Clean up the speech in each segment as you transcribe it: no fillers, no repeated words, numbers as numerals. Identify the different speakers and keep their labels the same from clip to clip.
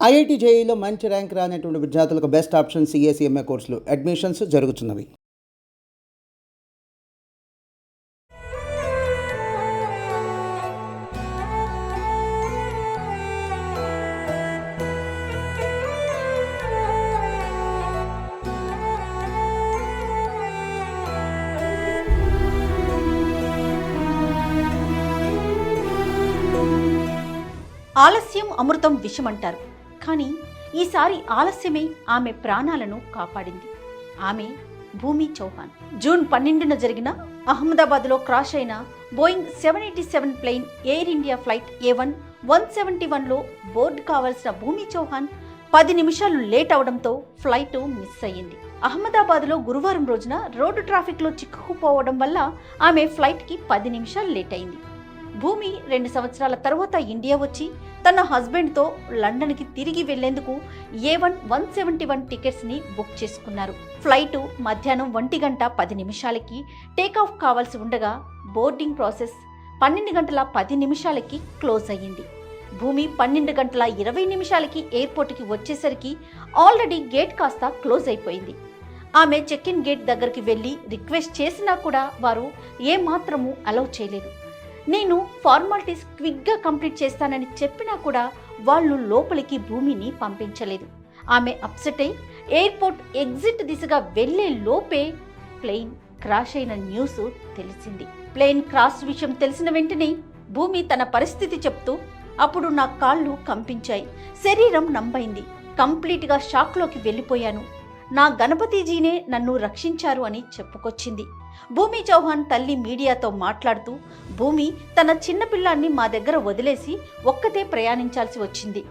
Speaker 1: IIT జేఈలో మంచి rank రానటువంటి విద్యార్థులకు బెస్ట్ ఆప్షన్ సిఏసీఎంఏ కోర్సులు అడ్మిషన్స్ జరుగుతున్నవి.
Speaker 2: ఆలస్యం అమృతం విషమంటారు. కానీ ఈసారి ఆలస్యమే ఆమె ప్రాణాలను కాపాడింది. ఆమె భూమి చౌహాన్. జూన్ 12న జరిగిన అహ్మదాబాద్లో క్రాష్ అయిన Boeing 787 plane Air India flight A171లో బోర్డు కావాల్సిన భూమి చౌహాన్ 10 నిమిషాలు లేట్ అవడంతో ఫ్లైట్ మిస్ అయ్యింది. అహ్మదాబాద్లో గురువారం రోజున రోడ్డు ట్రాఫిక్లో చిక్కుకుపోవడం వల్ల ఆమె ఫ్లైట్కి 10 నిమిషాలు లేట్ అయింది. భూమి 2 సంవత్సరాల తర్వాత ఇండియా వచ్చి తన హస్బెండ్తో లండన్కి తిరిగి వెళ్లేందుకు A171 టికెట్స్ని బుక్ చేసుకున్నారు. ఫ్లైటు మధ్యాహ్నం 1:10 టేకాఫ్ కావాల్సి ఉండగా బోర్డింగ్ ప్రాసెస్ 12:10 క్లోజ్ అయ్యింది. భూమి 12:20 ఎయిర్పోర్ట్కి వచ్చేసరికి ఆల్రెడీ గేట్ కాస్త క్లోజ్ అయిపోయింది. ఆమె చెక్ ఇన్ గేట్ దగ్గరికి వెళ్ళి రిక్వెస్ట్ చేసినా కూడా వారు ఏమాత్రమూ అలౌ చేయలేదు. నేను ఫార్మాలిటీస్ క్విక్గా కంప్లీట్ చేస్తానని చెప్పినా కూడా వాళ్ళు లోపలికి భూమిని పంపించలేదు. ఆమె అప్సెట్ అయి ఎయిర్పోర్ట్ ఎగ్జిట్ దిశగా వెళ్లే లోపే ప్లేన్ క్రాష్ అయిన న్యూస్ తెలిసింది. ప్లేన్ క్రాష్ విషయం తెలిసిన వెంటనే భూమి తన పరిస్థితి చెప్తూ, అప్పుడు నా కాళ్ళు కంపించాయి, శరీరం నంబైంది, కంప్లీట్గా షాక్లోకి వెళ్ళిపోయాను, నా గణపతిజీనే నన్ను రక్షించారు అని చెప్పుకొచ్చింది. భూమి చౌహాన్ తల్లి మీడియాతో మాట్లాడుతూ, భూమి తన చిన్నపిల్లాన్ని మా దగ్గర వదిలేసి ఒక్కతే ప్రయాణించాల్సి వచ్చింది.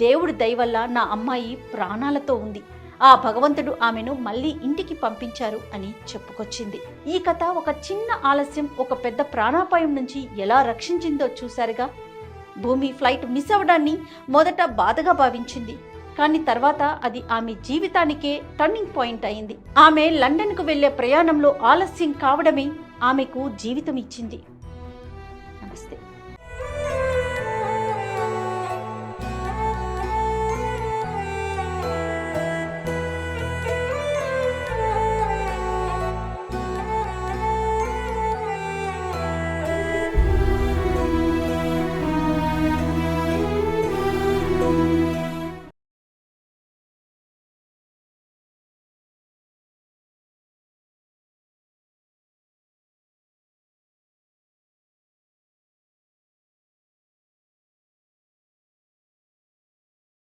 Speaker 2: దేవుడి దయ వల్ల నా అమ్మాయి ప్రాణాలతో ఉంది. ఆ భగవంతుడు ఆమెను మళ్ళీ ఇంటికి పంపించారు అని చెప్పుకొచ్చింది. ఈ కథ ఒక చిన్న ఆలస్యం ఒక పెద్ద ప్రాణాపాయం నుంచి ఎలా రక్షించిందో చూశారుగా. భూమి ఫ్లైట్ మిస్ అవ్వడాన్ని మొదట బాధగా భావించింది. కానీ తర్వాత అది ఆమె జీవితానికే టర్నింగ్ పాయింట్ అయింది. ఆమె లండన్కు వెళ్లే ప్రయాణంలో ఆలస్యం కావడమే ఆమెకు జీవితం ఇచ్చింది. నమస్తే.